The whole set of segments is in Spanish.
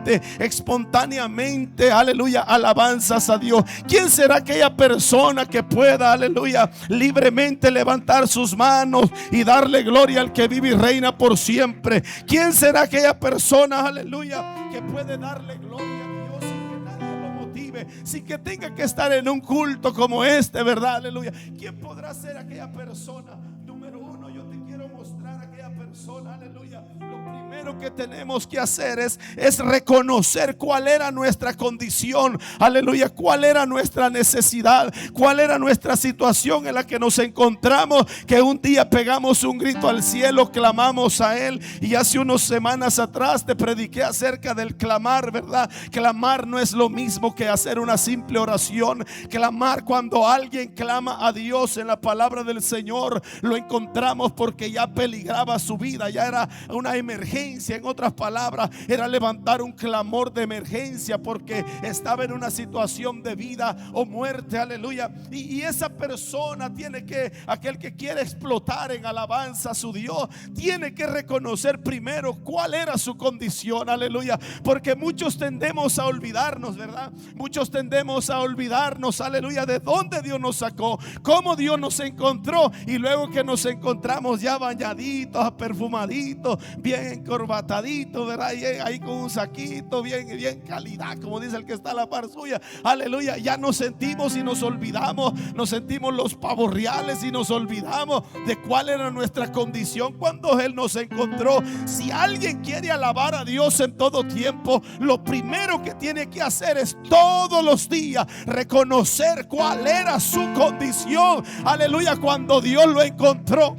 libremente, espontáneamente, aleluya, alabanzas a Dios? ¿Quién será aquella persona que pueda, aleluya, libremente levantar sus manos y darle gloria al que vive y reina por siempre? ¿Quién será aquella persona, aleluya, que puede darle gloria a Dios sin que nadie lo motive, sin que tenga que estar en un culto como este, verdad? Aleluya. ¿Quién podrá ser aquella persona? Número uno, yo te quiero mostrar aquella persona, aleluya. Lo primero que tenemos que hacer es reconocer cuál era nuestra condición, aleluya, cuál era nuestra necesidad, cuál era nuestra situación en la que nos encontramos, que un día pegamos un grito al cielo, clamamos a Él. Y hace unas semanas atrás te prediqué acerca del clamar, ¿verdad? Clamar no es lo mismo que hacer una simple oración. Clamar, cuando alguien clama a Dios en la palabra del Señor, lo encontramos porque ya peligraba su vida, ya era una emergencia. En otras palabras, era levantar un clamor de emergencia porque estaba en una situación de vida o muerte, aleluya. Y esa persona tiene que, aquel que quiere explotar en alabanza a su Dios, tiene que reconocer primero cuál era su condición, aleluya. Porque muchos tendemos a olvidarnos, ¿verdad? Muchos tendemos a olvidarnos, aleluya, de dónde Dios nos sacó, cómo Dios nos encontró. Y luego que nos encontramos ya bañaditos, perfumaditos, bien encorbataditos, ¿verdad? Y ahí con un saquito, bien calidad, como dice el que está a la par suya, aleluya. Ya nos sentimos y nos olvidamos, nos sentimos los pavos reales y nos olvidamos de cuál era nuestra condición cuando Él nos encontró. Si alguien quiere alabar a Dios en todo tiempo, lo primero que tiene que hacer es todos los días reconocer cuál era su condición, aleluya, cuando Dios lo encontró.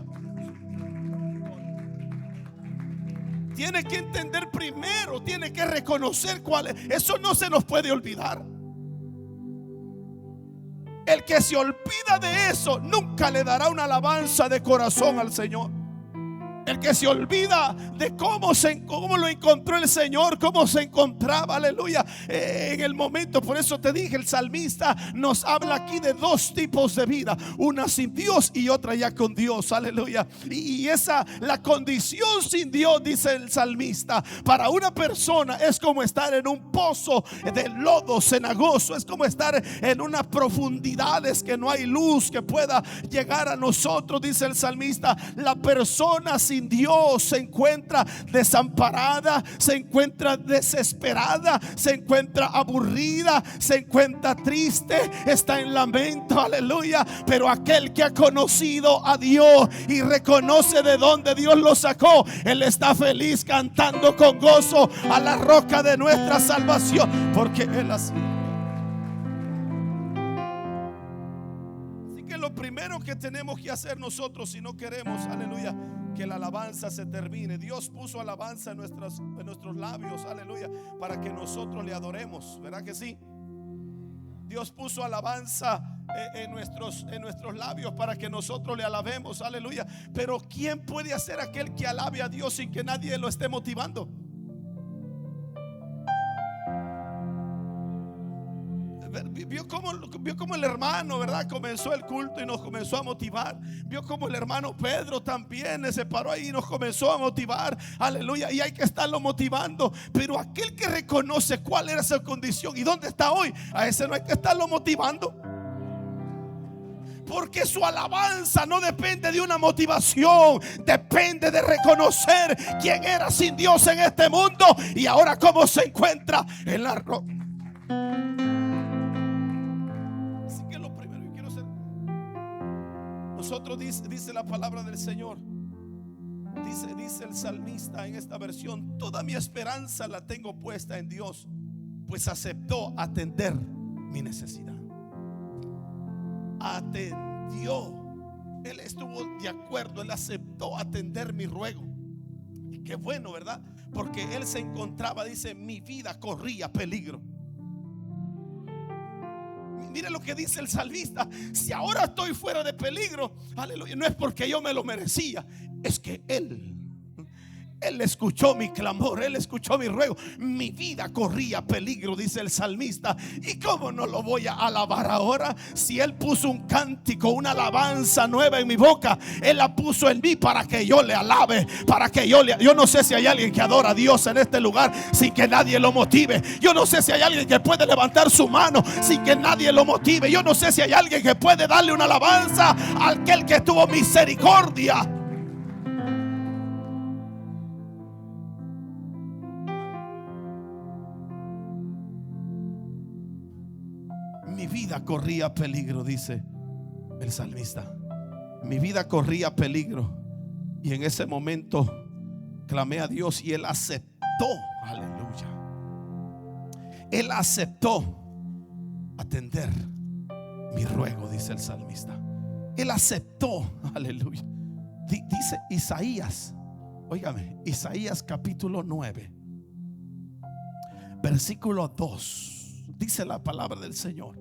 Tiene que entender primero, tiene que reconocer cuál es. Eso no se nos puede olvidar. El que se olvida de eso nunca le dará una alabanza de corazón al Señor. El que se olvida de cómo lo encontró el Señor, cómo se encontraba, aleluya, en el momento. Por eso te dije, el salmista nos habla aquí de dos tipos de vida: una sin Dios y otra ya con Dios, aleluya. Y esa, la condición sin Dios, dice el salmista, para una persona es como estar en un pozo de lodo cenagoso, es como estar en unas profundidades que no hay luz que pueda llegar a nosotros. Dice el salmista, la persona sin Dios se encuentra desamparada, se encuentra desesperada, se encuentra aburrida, se encuentra triste, está en lamento, aleluya. Pero aquel que ha conocido a Dios y reconoce de dónde Dios lo sacó, él está feliz cantando con gozo a la roca de nuestra salvación, porque Él ha sido. Lo primero que tenemos que hacer nosotros, si no queremos, aleluya, que la alabanza se termine. Dios puso alabanza en nuestros labios, aleluya, para que nosotros le adoremos, ¿verdad que sí? Dios puso alabanza en nuestros labios para que nosotros le alabemos, aleluya. Pero ¿quién puede hacer aquel que alabe a Dios sin que nadie lo esté motivando? Vio cómo el hermano, ¿verdad?, comenzó el culto y nos comenzó a motivar. Vio cómo el hermano Pedro también se paró ahí y nos comenzó a motivar, aleluya. Y hay que estarlo motivando. Pero aquel que reconoce cuál era su condición y dónde está hoy, a ese no hay que estarlo motivando, porque su alabanza no depende de una motivación, depende de reconocer quién era sin Dios en este mundo y ahora cómo se encuentra en la roca. Nosotros, dice la palabra del Señor, dice el salmista en esta versión, toda mi esperanza la tengo puesta en Dios, pues aceptó atender mi necesidad. Atendió, Él estuvo de acuerdo, Él aceptó atender mi ruego. Y qué bueno, ¿verdad? Porque Él se encontraba, dice, mi vida corría peligro. Mire lo que dice el salmista: si ahora estoy fuera de peligro, aleluya, no es porque yo me lo merecía, es que Él Él escuchó mi clamor, Él escuchó mi ruego. Mi vida corría peligro, dice el salmista. ¿Y cómo no lo voy a alabar ahora? Si Él puso un cántico, una alabanza nueva en mi boca, Él la puso en mí para que yo le alabe, para que yo no sé si hay alguien que adora a Dios en este lugar sin que nadie lo motive. Yo no sé si hay alguien que puede levantar su mano sin que nadie lo motive. Yo no sé si hay alguien que puede darle una alabanza a aquel que tuvo misericordia. Mi vida corría peligro, dice el salmista. Mi vida corría peligro. Y en ese momento clamé a Dios y Él aceptó. Aleluya. Él aceptó atender mi ruego, dice el salmista. Él aceptó. Aleluya. Dice Isaías, óigame, Isaías capítulo 9, versículo 2. Dice la palabra del Señor: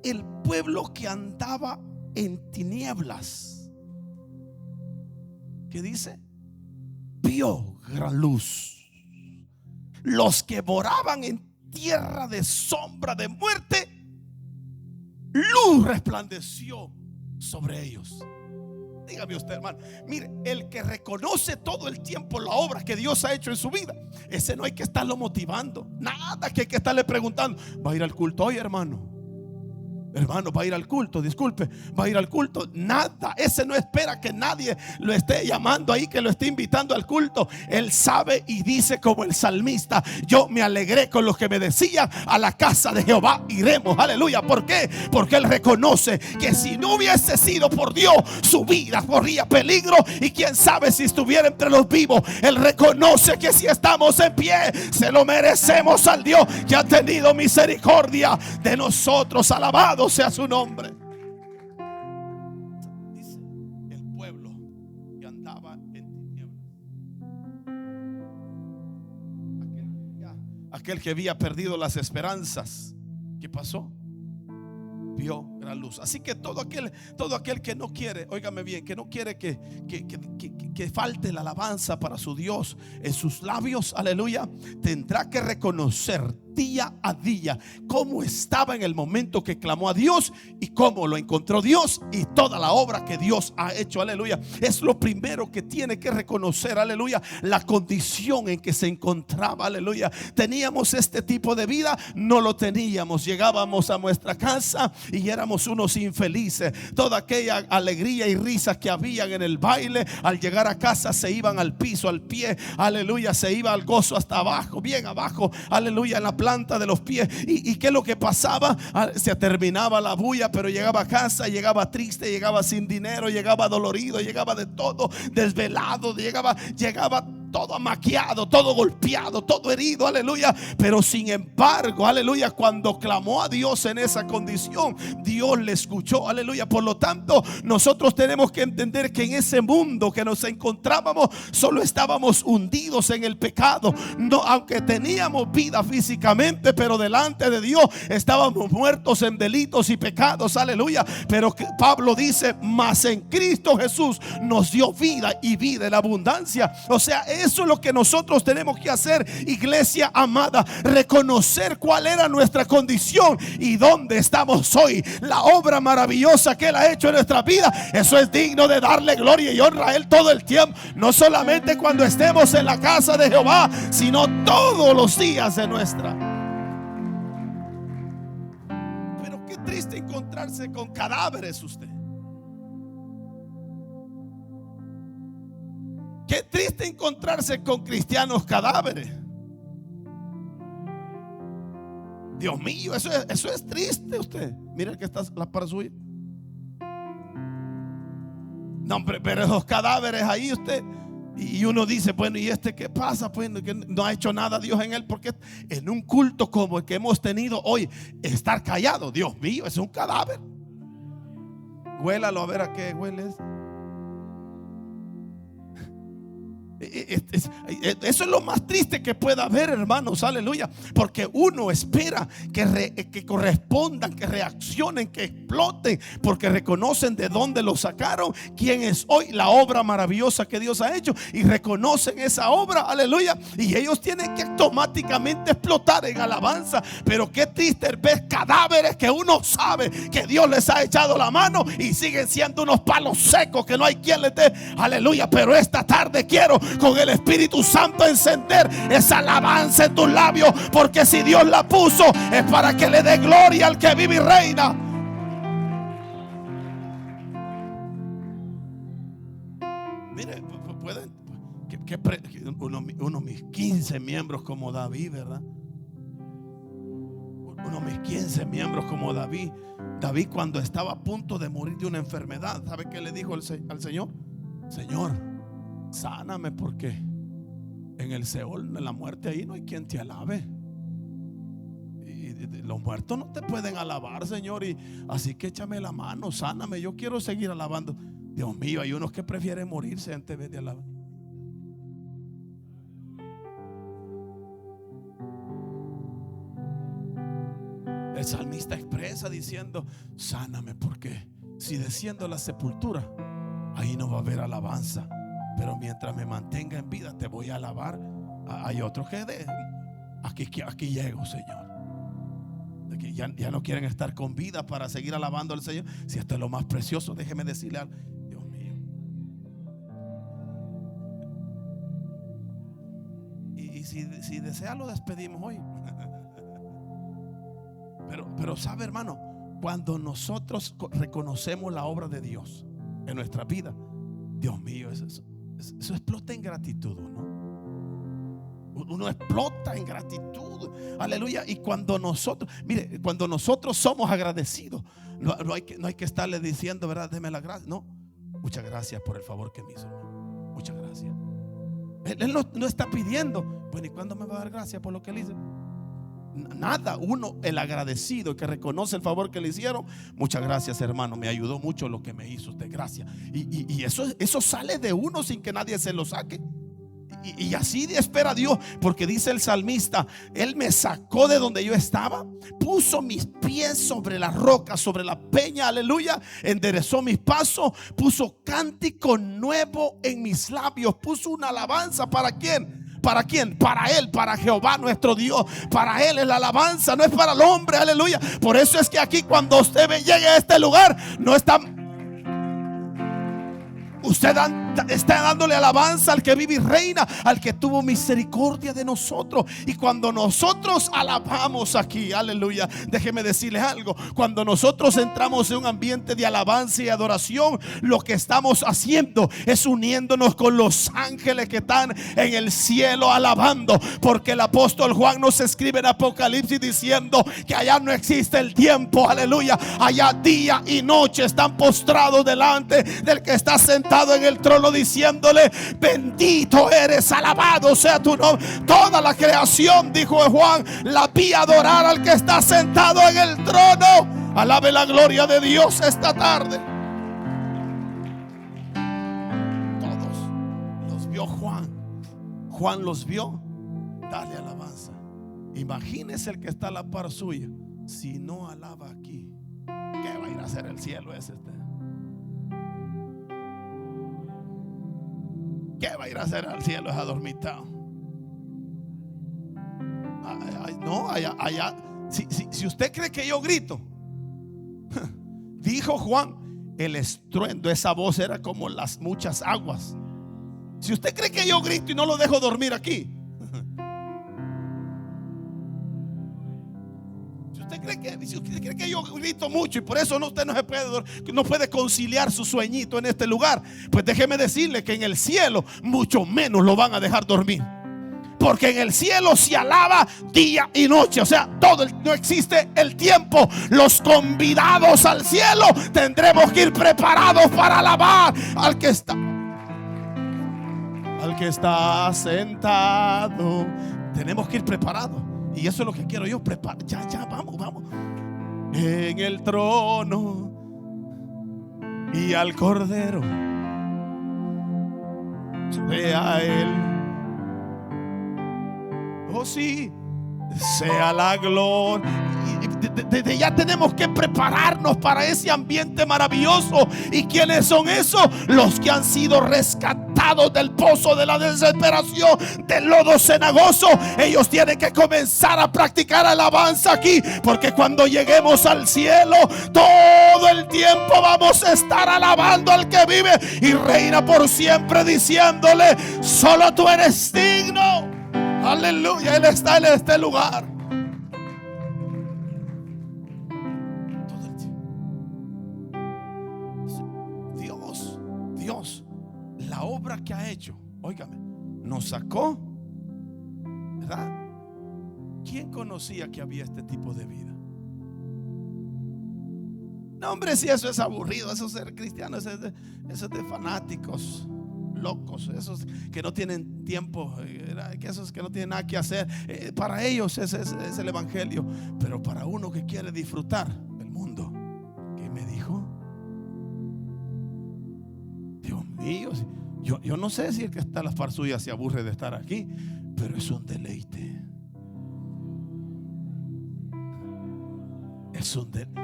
el pueblo que andaba en tinieblas, ¿qué dice? Vio gran luz. Los que moraban en tierra de sombra de muerte, luz resplandeció sobre ellos. Dígame usted, hermano, mire, el que reconoce todo el tiempo la obra que Dios ha hecho en su vida, ese no hay que estarlo motivando. Nada que hay que estarle preguntando: ¿va a ir al culto hoy, hermano? Hermano, va a ir al culto, disculpe, va a ir al culto. Nada, ese no espera que nadie lo esté llamando ahí, que lo esté invitando al culto. Él sabe y dice como el salmista: yo me alegré con los que me decían, a la casa de Jehová iremos. Aleluya. ¿Por qué? Porque él reconoce que si no hubiese sido por Dios, su vida corría peligro, y quién sabe si estuviera entre los vivos. Él reconoce que si estamos en pie, se lo merecemos al Dios que ha tenido misericordia de nosotros. Alabado sea su nombre. Dice: el pueblo que andaba en tinieblas, aquel que había perdido las esperanzas, ¿qué pasó? Vio gran luz. Así que todo aquel que no quiere, óigame bien, que no quiere que falte la alabanza para su Dios en sus labios, aleluya, tendrá que reconocer día a día cómo estaba en el momento que clamó a Dios y cómo lo encontró Dios y toda la obra que Dios ha hecho. Aleluya. Es lo primero que tiene que reconocer, aleluya, la condición en que se encontraba. Aleluya. Teníamos este tipo de vida, no lo teníamos. Llegábamos a nuestra casa y éramos unos infelices. Toda aquella alegría y risas que habían en el baile, al llegar a casa se iban al piso, al pie. Aleluya. Se iba al gozo hasta abajo, bien abajo. Aleluya. En la planta de los pies. ¿Y qué es lo que pasaba? Se terminaba la bulla, pero llegaba a casa, llegaba triste, llegaba sin dinero, llegaba dolorido, llegaba de todo, desvelado, llegaba todo maquiado, todo golpeado, todo herido, aleluya. Pero sin embargo, aleluya, cuando clamó a Dios en esa condición, Dios le escuchó, aleluya. Por lo tanto, nosotros tenemos que entender que en ese mundo que nos encontrábamos, solo estábamos hundidos en el pecado. No, aunque teníamos vida físicamente, pero delante de Dios estábamos muertos en delitos y pecados, aleluya. Pero Pablo dice: mas en Cristo Jesús nos dio vida, y vida en abundancia. O sea, eso es lo que nosotros tenemos que hacer, iglesia amada, reconocer cuál era nuestra condición y dónde estamos hoy, la obra maravillosa que Él ha hecho en nuestra vida. Eso es digno de darle gloria y honra a Él todo el tiempo, no solamente cuando estemos en la casa de Jehová, sino todos los días de nuestra. Pero qué triste encontrarse con cadáveres usted. Qué triste encontrarse con cristianos cadáveres. Dios mío, eso es triste usted. Mira que está la para suya. No, hombre, pero esos cadáveres ahí usted. Y uno dice: bueno, ¿y este qué pasa? Pues que no ha hecho nada Dios en él. Porque en un culto como el que hemos tenido hoy, estar callado, Dios mío, es un cadáver. Huélalo a ver a qué huele. Eso es lo más triste que pueda haber, hermanos, aleluya. Porque uno espera que correspondan, que reaccionen, que exploten, porque reconocen de dónde lo sacaron, quién es hoy, la obra maravillosa que Dios ha hecho, y reconocen esa obra, aleluya. Y ellos tienen que automáticamente explotar en alabanza. Pero qué triste es ver cadáveres que uno sabe que Dios les ha echado la mano y siguen siendo unos palos secos que no hay quien les dé, aleluya. Pero esta tarde quiero con el Espíritu Santo encender esa alabanza en tus labios, porque si Dios la puso es para que le dé gloria al que vive y reina. Mire, pueden uno mis 15 miembros como David, ¿verdad? Uno mis 15 miembros como David. David, cuando estaba a punto de morir de una enfermedad, ¿sabe qué le dijo al Señor? Señor, sáname, porque en el Seol, en la muerte, ahí no hay quien te alabe. Y los muertos no te pueden alabar, Señor. Y así que échame la mano, sáname. Yo quiero seguir alabando. Dios mío, hay unos que prefieren morirse antes de alabar. El salmista expresa diciendo: sáname, porque si desciendo a la sepultura, ahí no va a haber alabanza, pero mientras me mantenga en vida te voy a alabar. Hay otros que aquí llego, Señor. Que ya no quieren estar con vida para seguir alabando al Señor. Si esto es lo más precioso, déjeme decirle algo. Dios mío. Y si desea, lo despedimos hoy. Pero sabe, hermano, cuando nosotros reconocemos la obra de Dios en nuestra vida, Dios mío, eso explota en gratitud, ¿no? Uno explota en gratitud, aleluya. Y cuando nosotros, mire, cuando nosotros somos agradecidos, no hay que estarle diciendo, ¿verdad? Deme la gracia. No, muchas gracias por el favor que me hizo, hermano. Muchas gracias. Él no está pidiendo, bueno, ¿y cuándo me va a dar gracias por lo que él hizo? Nada. Uno, el agradecido, que reconoce el favor que le hicieron. Muchas gracias, hermano, me ayudó mucho lo que me hizo usted, gracias. Y eso sale de uno sin que nadie se lo saque. Y así espera Dios, porque dice el salmista: Él me sacó de donde yo estaba, puso mis pies sobre la roca, sobre la peña, aleluya, enderezó mis pasos, puso cántico nuevo en mis labios, puso una alabanza. ¿Para quién? ¿Para quién? Para Él, para Jehová nuestro Dios. Para Él es la alabanza, no es para el hombre, aleluya. Por eso es que aquí, cuando usted llegue a este lugar, no está, usted está dándole alabanza al que vive y reina, al que tuvo misericordia de nosotros. Y cuando nosotros alabamos aquí, aleluya, déjeme decirles algo: cuando nosotros entramos en un ambiente de alabanza y adoración, lo que estamos haciendo es uniéndonos con los ángeles que están en el cielo alabando. Porque el apóstol Juan nos escribe en Apocalipsis diciendo que allá no existe el tiempo, aleluya. Allá día y noche están postrados delante del que está sentado en el trono, diciéndole: bendito eres, alabado sea tu nombre. Toda la creación, dijo Juan, la vi adorar al que está sentado en el trono. Alabe la gloria de Dios esta tarde. Todos los vio Juan. Juan los vio. Dale alabanza. Imagínese el que está a la par suya. Si no alaba aquí, ¿qué va a ir a hacer el cielo ese? ¿Qué va a ir a hacer al cielo? Es adormitado. No, allá. Si usted cree que yo grito, dijo Juan, el estruendo, esa voz era como las muchas aguas. Si usted cree que yo grito y no lo dejo dormir aquí, si usted cree que yo grito mucho y por eso usted no puede conciliar su sueñito en este lugar, pues déjeme decirle que en el cielo mucho menos lo van a dejar dormir. Porque en el cielo se alaba día y noche. O sea, no existe el tiempo. Los convidados al cielo tendremos que ir preparados para alabar al que sentado. Tenemos que ir preparados. Y eso es lo que quiero yo, ya, vamos. En el trono y al Cordero. sea Él. Oh sí, sea la gloria. Desde ya tenemos que prepararnos para ese ambiente maravilloso. ¿Y quiénes son esos? Los que han sido rescatados del pozo de la desesperación, del lodo cenagoso. Ellos tienen que comenzar a practicar alabanza aquí, porque cuando lleguemos al cielo, todo el tiempo vamos a estar alabando al que vive y reina por siempre, diciéndole: solo tú eres digno. Aleluya, Él está en este lugar. Dios, la obra que ha hecho, óigame, nos sacó, ¿verdad? ¿Quién conocía que había este tipo de vida? No, hombre, si eso es aburrido, eso es ser cristiano, eso es de fanáticos locos, esos que no tienen tiempo, esos que no tienen nada que hacer. Para ellos es el evangelio. Pero para uno que quiere disfrutar del mundo, ¿qué me dijo? Dios mío, yo no sé si el que está a la par suya se aburre de estar aquí, pero es un deleite. Es un deleite.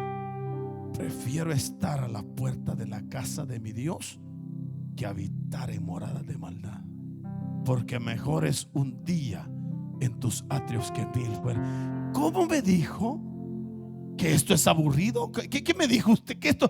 Prefiero estar a la puerta de la casa de mi Dios que habitar en moradas de maldad, porque mejor es un día en tus atrios que 1000 fuera. ¿Cómo me dijo que esto es aburrido? ¿Qué me dijo usted? Que esto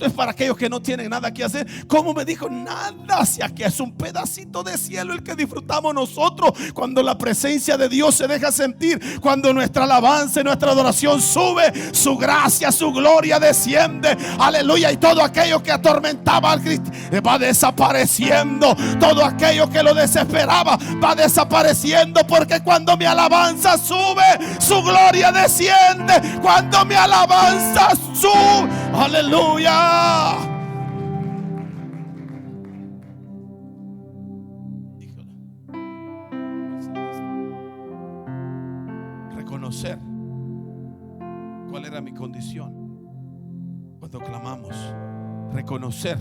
es para aquellos que no tienen nada que hacer. ¿Cómo me dijo? Nada, si aquí es un pedacito de cielo el que disfrutamos nosotros cuando la presencia de Dios se deja sentir, cuando nuestra alabanza y nuestra adoración sube, su gracia, su gloria desciende, aleluya, y todo aquello que atormentaba al cristiano va desapareciendo, todo aquello que lo desesperaba va desapareciendo, porque cuando mi alabanza sube, su gloria desciende. Cuando mi alabanza sube, aleluya. Reconocer cuál era mi condición cuando clamamos, reconocer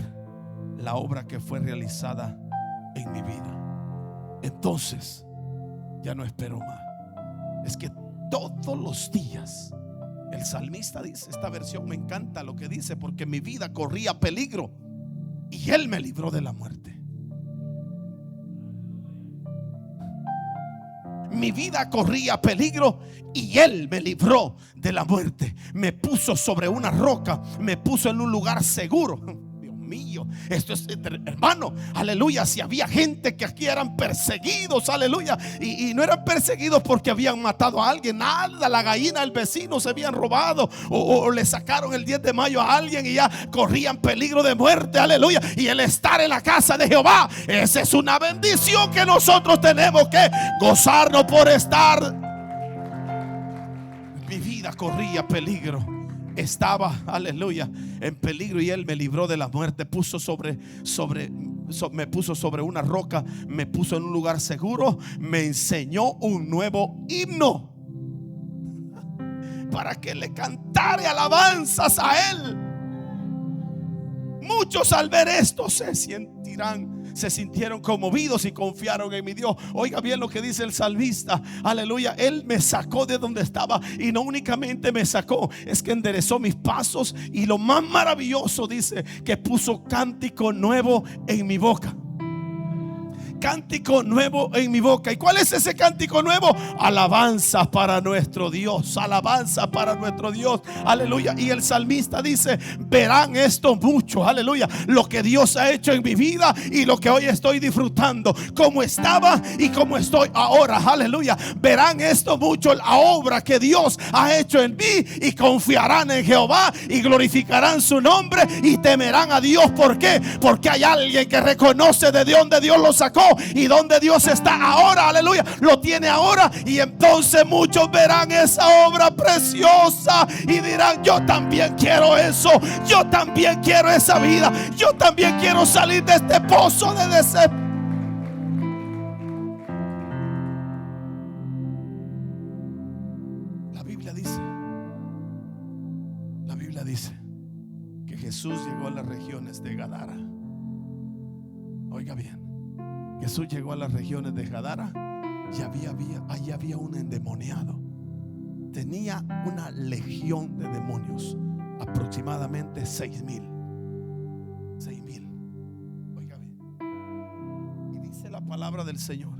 la obra que fue realizada en mi vida. Entonces ya no espero más. Es que todos los días, el salmista dice, esta versión me encanta lo que dice, porque mi vida corría peligro y Él me libró de la muerte. Mi vida corría peligro y Él me libró de la muerte. Me puso sobre una roca, me puso en un lugar seguro. Mío, esto es, hermano, aleluya. Si había gente que aquí eran perseguidos, aleluya, y no eran perseguidos porque habían matado a alguien, nada, la gallina del vecino se habían robado, o le sacaron el 10 de mayo a alguien y ya corrían peligro de muerte, aleluya. Y el estar en la casa de Jehová, esa es una bendición que nosotros tenemos que gozarnos por estar. Mi vida corría peligro, estaba, aleluya, en peligro, y Él me libró de la muerte. Me puso sobre una roca, me puso en un lugar seguro, me enseñó un nuevo himno para que le cantare alabanzas a Él. Muchos al ver esto se sintieron conmovidos y confiaron en mi Dios. Oiga bien lo que dice el salmista, aleluya. Él me sacó de donde estaba, y no únicamente me sacó, es que enderezó mis pasos, y lo más maravilloso dice que puso cántico nuevo en mi boca. Cántico nuevo en mi boca. ¿Y cuál es ese cántico nuevo? Alabanza para nuestro Dios, alabanza para nuestro Dios, aleluya. Y el salmista dice, verán esto mucho, aleluya, lo que Dios ha hecho en mi vida y lo que hoy estoy disfrutando, como estaba y como estoy ahora, aleluya. Verán esto mucho, la obra que Dios ha hecho en mí, y confiarán en Jehová y glorificarán su nombre y temerán a Dios. ¿Por qué? Porque hay alguien que reconoce de dónde Dios lo sacó y donde Dios está ahora, aleluya, lo tiene ahora. Y entonces muchos verán esa obra preciosa y dirán, yo también quiero eso, yo también quiero esa vida, yo también quiero salir de este pozo de desesperación. La Biblia dice que Jesús llegó a las regiones de Gadara. Oiga bien, Jesús llegó a las regiones de Gadara y allí había un endemoniado. Tenía una legión de demonios, aproximadamente 6,000. Oiga bien. Y dice la palabra del Señor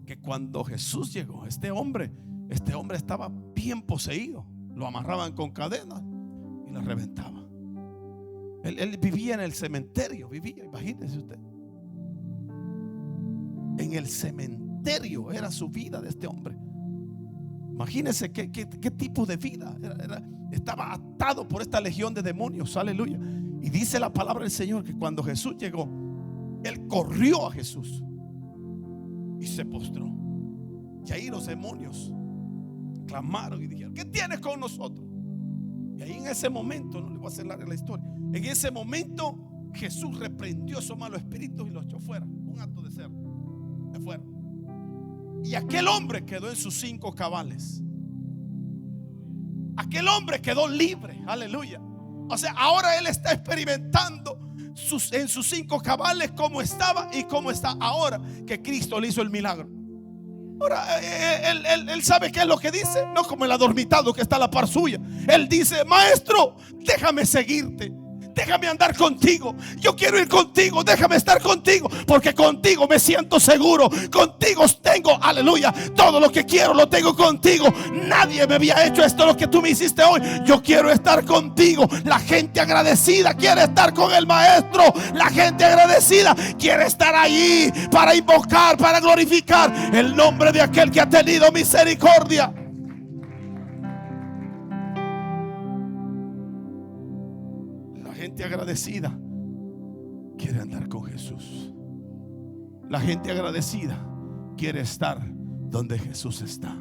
que cuando Jesús llegó, este hombre estaba bien poseído. Lo amarraban con cadenas y lo reventaban. Él vivía en el cementerio, imagínese usted. En el cementerio era su vida de este hombre. Imagínese qué tipo de vida estaba atado por esta legión de demonios. Aleluya. Y dice la palabra del Señor que cuando Jesús llegó, él corrió a Jesús y se postró. Y ahí los demonios clamaron y dijeron: ¿qué tienes con nosotros? Y ahí en ese momento, no le voy a hacer larga la historia, en ese momento Jesús reprendió esos malos espíritus y los echó fuera. Un acto de cerdo. Se fueron. Y aquel hombre quedó en sus 5 cabales. Aquel hombre quedó libre. Aleluya. O sea, ahora él está experimentando en sus 5 cabales cómo estaba y cómo está ahora que Cristo le hizo el milagro. Ahora él sabe qué es lo que dice. No como el adormitado que está a la par suya. Él dice: maestro, déjame seguirte, déjame andar contigo. Yo quiero ir contigo, déjame estar contigo, porque contigo me siento seguro. Contigo tengo, aleluya, todo lo que quiero lo tengo contigo. Nadie me había hecho esto lo que tú me hiciste hoy. Yo quiero estar contigo. La gente agradecida quiere estar con el maestro. La gente agradecida quiere estar allí para invocar, para glorificar el nombre de aquel que ha tenido misericordia. Gente agradecida quiere andar con Jesús. La gente agradecida quiere estar donde Jesús está.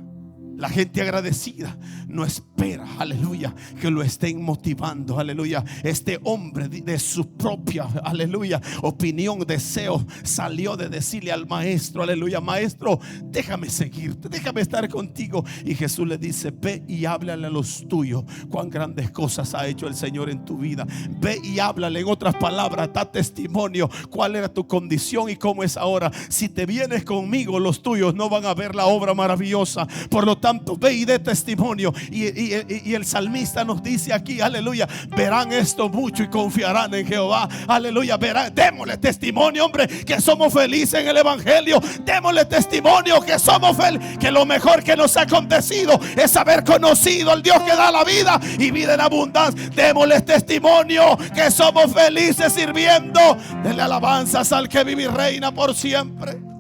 La gente agradecida no espera, aleluya, que lo estén motivando, aleluya. Este hombre de su propia, aleluya, opinión, deseo, salió de decirle al maestro, aleluya: maestro, déjame seguirte, déjame estar contigo. Y Jesús le dice: ve y háblale a los tuyos cuán grandes cosas ha hecho el Señor en tu vida. Ve y háblale, en otras palabras, da testimonio cuál era tu condición y cómo es ahora. Si te vienes conmigo, los tuyos no van a ver la obra maravillosa. Por lo tanto, ve y dé testimonio. Y el salmista nos dice aquí, aleluya: verán esto mucho y confiarán en Jehová. Aleluya, verán. Démosle testimonio, hombre, que somos felices en el evangelio. Démosle testimonio que somos felices, que lo mejor que nos ha acontecido es haber conocido al Dios que da la vida y vida en abundancia. Démosle testimonio que somos felices sirviendo. Denle alabanzas al que vive y reina por siempre.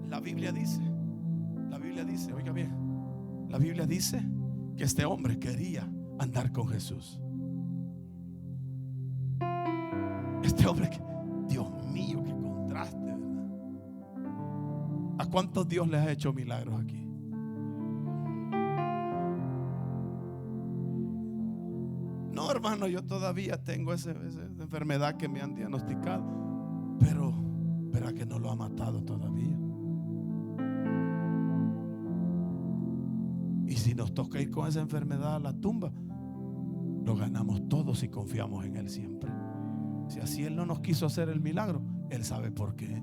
La Biblia dice, oiga bien, la Biblia dice que este hombre quería andar con Jesús. Este hombre que, Dios mío, qué contraste, ¿verdad? ¿A cuántos Dios les ha hecho milagros aquí? No, hermano, yo todavía tengo esa enfermedad que me han diagnosticado, pero verá que no lo ha matado todavía. Y si nos toca ir con esa enfermedad a la tumba, lo ganamos todos si confiamos en Él siempre. Si así Él no nos quiso hacer el milagro, Él sabe por qué.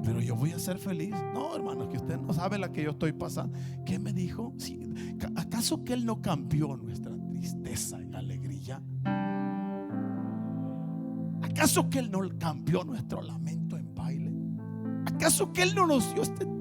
Pero yo voy a ser feliz. No, hermano, que usted no sabe la que yo estoy pasando. ¿Qué me dijo? Sí, ¿acaso que Él no cambió nuestra tristeza en alegría? ¿Acaso que Él no cambió nuestro lamento en baile? ¿Acaso que Él no nos dio este?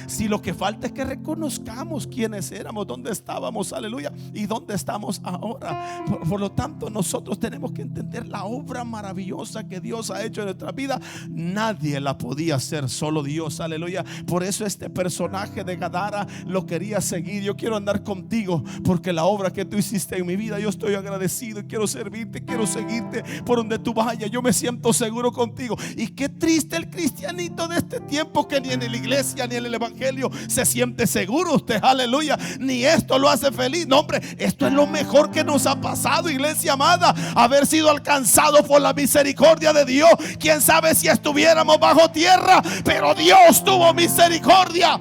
Si lo que falta es que reconozcamos quiénes éramos, dónde estábamos, aleluya, y dónde estamos ahora. Por lo tanto, nosotros tenemos que entender la obra maravillosa que Dios ha hecho en nuestra vida. Nadie la podía hacer, solo Dios, aleluya. Por eso este personaje de Gadara lo quería seguir. Yo quiero andar contigo porque la obra que tú hiciste en mi vida, yo estoy agradecido y quiero servirte, quiero seguirte por donde tú vayas. Yo me siento seguro contigo. Y qué triste el cristianito de este tiempo, que ni en la iglesia ni en el evangelio se siente seguro usted, aleluya, ni esto lo hace feliz. No, hombre, esto es lo mejor que nos ha pasado, iglesia amada, haber sido alcanzados por la misericordia de Dios. Quién sabe si estuviéramos bajo tierra, pero Dios tuvo misericordia.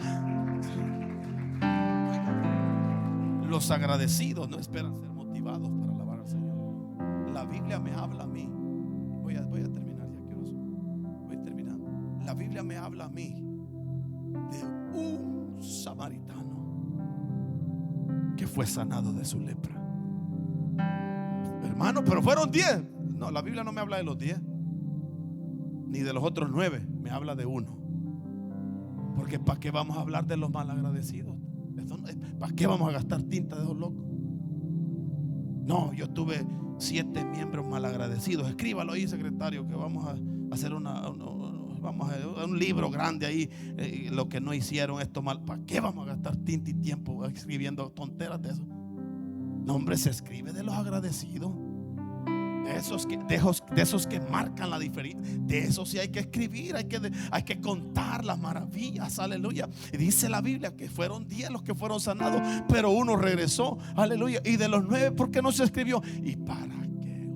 Los agradecidos no esperan ser motivados para alabar al Señor. La Biblia me habla a mí. Voy a terminar ya, quiero. Voy terminando. La Biblia me habla a mí de un samaritano que fue sanado de su lepra. Hermano, pero fueron 10. No, la Biblia no me habla de los 10 ni de los otros 9, me habla de uno. Porque ¿para qué vamos a hablar de los malagradecidos? ¿Para qué vamos a gastar tinta de esos locos? No, yo tuve 7 miembros malagradecidos. Escríbalo ahí, secretario, que vamos a hacer vamos a un libro grande ahí, lo que no hicieron esto mal. ¿Para qué vamos a gastar tinta y tiempo escribiendo tonteras de eso? No, hombre, se escribe de los agradecidos, de esos que marcan la diferencia. De esos sí hay que escribir, hay que contar las maravillas, aleluya. Y dice la Biblia que fueron 10 los que fueron sanados, pero uno regresó, aleluya. Y de los 9, ¿por qué no se escribió? ¿Y para qué?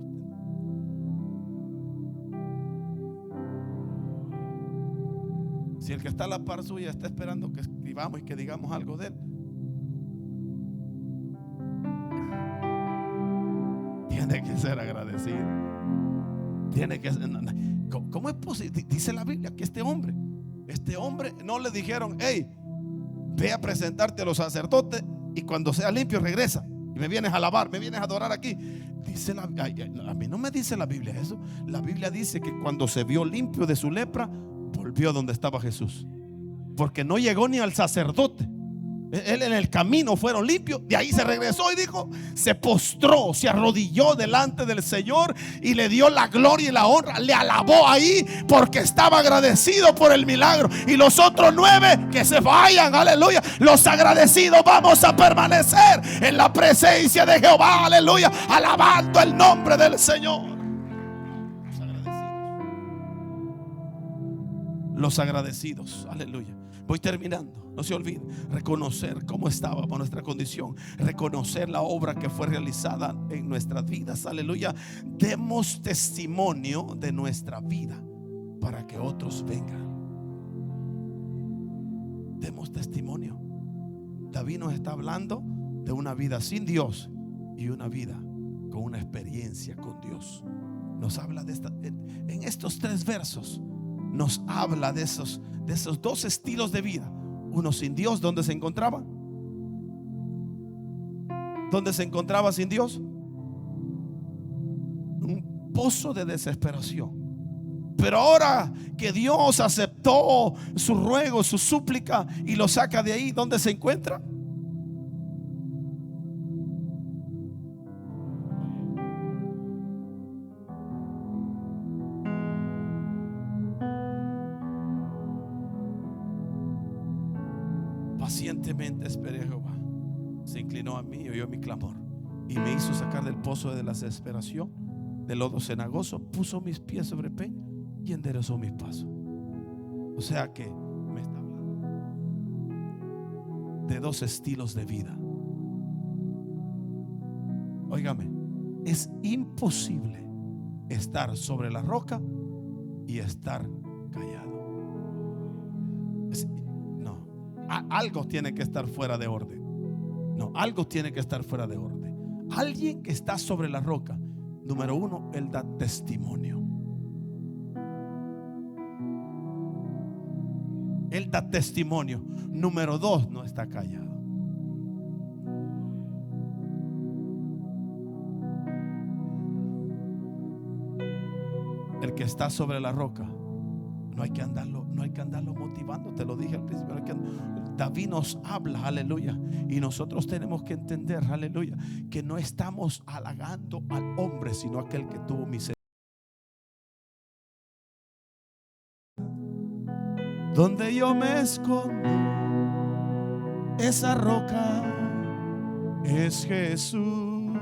Si el que está a la par suya está esperando que escribamos y que digamos algo de él, tiene que ser agradecido. Tiene que ser. ¿Cómo es posible? Dice la Biblia que este hombre no le dijeron: hey, ve a presentarte a los sacerdotes y cuando sea limpio regresa y me vienes a alabar, me vienes a adorar aquí. Dice a mí no me dice la Biblia eso. La Biblia dice que cuando se vio limpio de su lepra, volvió donde estaba Jesús, porque no llegó ni al sacerdote. Él en el camino fueron limpios. De ahí se regresó y dijo, se postró, se arrodilló delante del Señor y le dio la gloria y la honra. Le alabó ahí porque estaba agradecido por el milagro. Y los otros 9 que se vayan, aleluya. Los agradecidos vamos a permanecer en la presencia de Jehová, aleluya, alabando el nombre del Señor. Los agradecidos, aleluya. Voy terminando. No se olvide reconocer cómo estábamos, nuestra condición, reconocer la obra que fue realizada en nuestras vidas, aleluya. Demos testimonio de nuestra vida para que otros vengan. Demos testimonio. David nos está hablando de una vida sin Dios y una vida con una experiencia con Dios. Nos habla de en estos 3 versos. Nos habla de esos 2 estilos de vida. Uno sin Dios, ¿dónde se encontraba? ¿Dónde se encontraba sin Dios? Un pozo de desesperación. Pero ahora que Dios aceptó su ruego, su súplica y lo saca de ahí, ¿dónde se encuentra? Pacientemente esperé a Jehová. Se inclinó a mí y oyó mi clamor y me hizo sacar del pozo de la desesperación, del lodo cenagoso. Puso mis pies sobre peña y enderezó mis pasos. O sea que me está hablando de 2 estilos de vida. Óigame, es imposible estar sobre la roca y estar callado. Algo tiene que estar fuera de orden. No, algo tiene que estar fuera de orden. Alguien que está sobre la roca, número 1, él da testimonio. Él da testimonio. Número 2, no está callado. El que está sobre la roca, no hay que andarlo motivando. Te lo dije al principio. David nos habla, aleluya, y nosotros tenemos que entender, aleluya, que no estamos halagando al hombre, sino aquel que tuvo misericordia. Donde yo me escondo, esa roca es Jesús.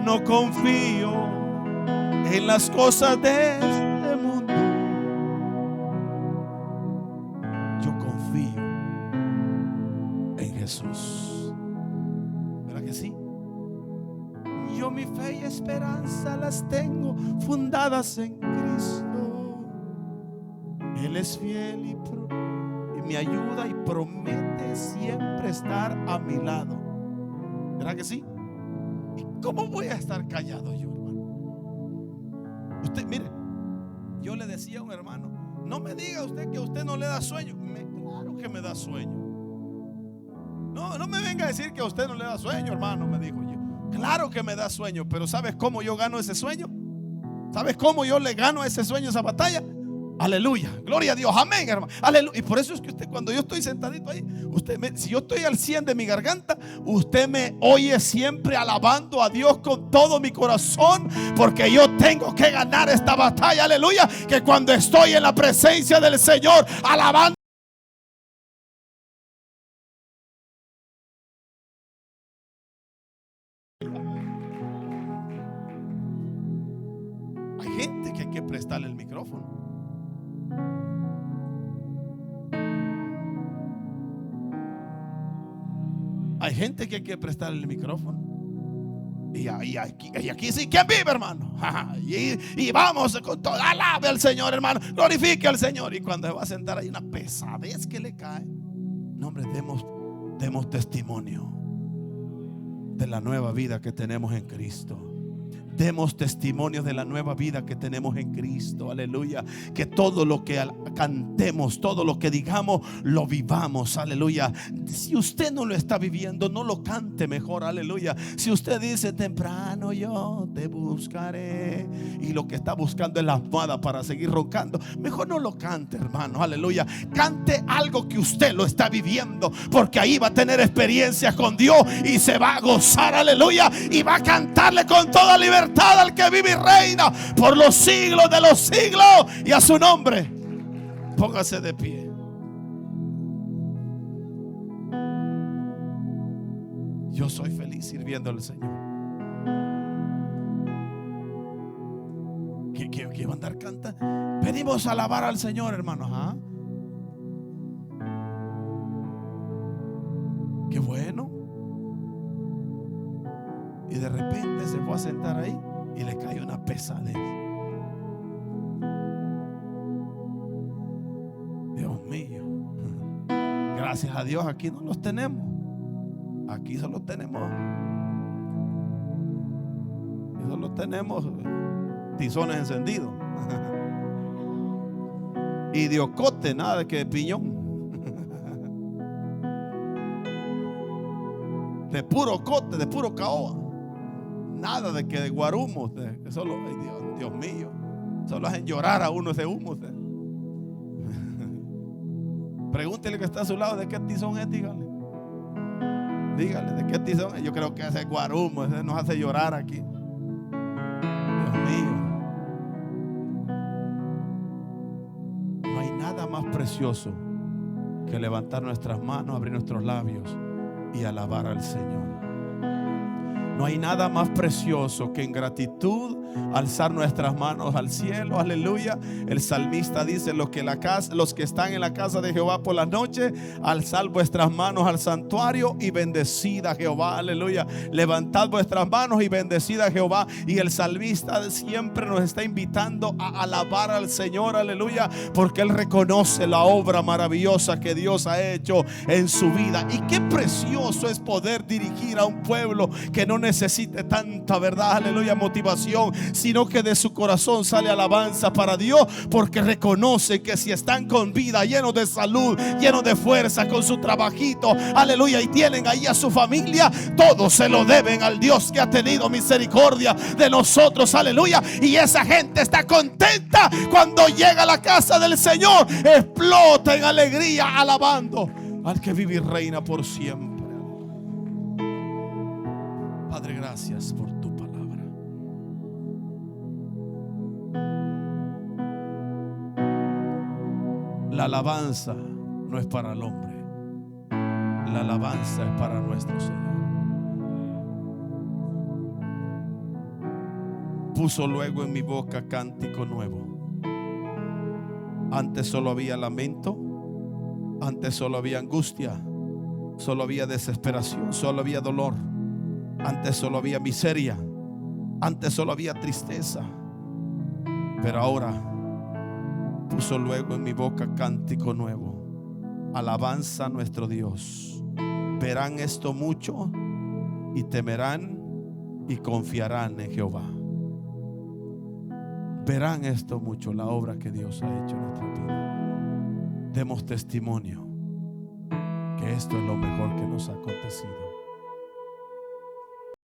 No confío en las cosas de este mundo. Yo confío en Jesús. ¿Verdad que sí? Yo mi fe y esperanza las tengo fundadas en Cristo. Él es fiel y me ayuda y promete siempre estar a mi lado. ¿Verdad que sí? ¿Cómo voy a estar callado yo, hermano? Usted, mire, yo le decía a un hermano: no me diga usted que a usted no le da sueño. Claro que me da sueño. No me venga a decir que a usted no le da sueño, hermano, me dijo yo. Claro que me da sueño, pero ¿sabes cómo yo gano ese sueño? ¿Sabes cómo yo le gano a ese sueño, esa batalla? Aleluya, gloria a Dios, amén, hermano. Aleluya. Y por eso es que usted, cuando yo estoy sentadito ahí, si yo estoy al 100 de mi garganta, usted me oye siempre alabando a Dios con todo mi corazón, porque yo tengo que ganar esta batalla, aleluya. Que cuando estoy en la presencia del Señor, alabando, hay gente que hay que prestarle el micrófono. Hay gente que hay que prestarle el micrófono. Y aquí sí, ¿quién vive, hermano? Y vamos con todo. Alabe al Señor, hermano. Glorifique al Señor. Y cuando se va a sentar, hay una pesadez que le cae. No, hombre, demos testimonio de la nueva vida que tenemos en Cristo. Demos testimonio de la nueva vida que tenemos en Cristo, aleluya. Que todo lo que cantemos, todo lo que digamos, lo vivamos, aleluya. Si usted no lo está viviendo, no lo cante mejor, aleluya. Si usted dice: temprano yo te buscaré, y lo que está buscando es la almohada para seguir roncando, mejor no lo cante, hermano, aleluya. Cante algo que usted lo está viviendo, porque ahí va a tener experiencias con Dios y se va a gozar, aleluya. Y va a cantarle con toda libertad al que vive y reina por los siglos de los siglos, y a su nombre. Póngase de pie. Yo soy feliz sirviendo al Señor. ¿Qué va a andar cantando? Venimos a alabar al Señor, hermanos. ¿Ah? Qué bueno. Y de repente se fue a sentar ahí y le cayó una pesadez. Dios mío. Gracias a Dios, aquí no los tenemos. Aquí solo tenemos tizones encendidos. Y de ocote, nada de que de piñón. De puro ocote, de puro caoba. Nada de que de guarumos, solo, ay Dios mío, solo hacen llorar a uno ese humo. Pregúntele que está a su lado: ¿de qué tizón es? Dígale de qué tizón es. Yo creo que ese guarumo, ese nos hace llorar aquí. Dios mío, no hay nada más precioso que levantar nuestras manos, abrir nuestros labios y alabar al Señor. No hay nada más precioso que en gratitud alzar nuestras manos al cielo, aleluya. El salmista dice: los que están en la casa de Jehová por la noche, alzad vuestras manos al santuario y bendecid a Jehová, aleluya. Levantad vuestras manos y bendecid a Jehová. Y el salmista siempre nos está invitando a alabar al Señor, aleluya, porque él reconoce la obra maravillosa que Dios ha hecho en su vida. Y qué precioso es poder dirigir a un pueblo que no necesite tanta, verdad, aleluya, motivación, sino que de su corazón sale alabanza para Dios, porque reconoce que si están con vida, llenos de salud, llenos de fuerza, con su trabajito, aleluya, y tienen ahí a su familia, todo se lo deben al Dios que ha tenido misericordia de nosotros, aleluya. Y esa gente está contenta cuando llega a la casa del Señor, explota en alegría alabando al que vive y reina por siempre. Padre, gracias por tu palabra. La alabanza no es para el hombre, la alabanza es para nuestro Señor. Puso luego en mi boca cántico nuevo. Antes solo había lamento, antes solo había angustia, solo había desesperación, solo había dolor. Antes solo había miseria, antes solo había tristeza, pero ahora puso luego en mi boca cántico nuevo, alabanza a nuestro Dios. Verán esto mucho y temerán y confiarán en Jehová. Verán esto mucho, la obra que Dios ha hecho en nuestra vida. Demos testimonio que esto es lo mejor que nos ha acontecido.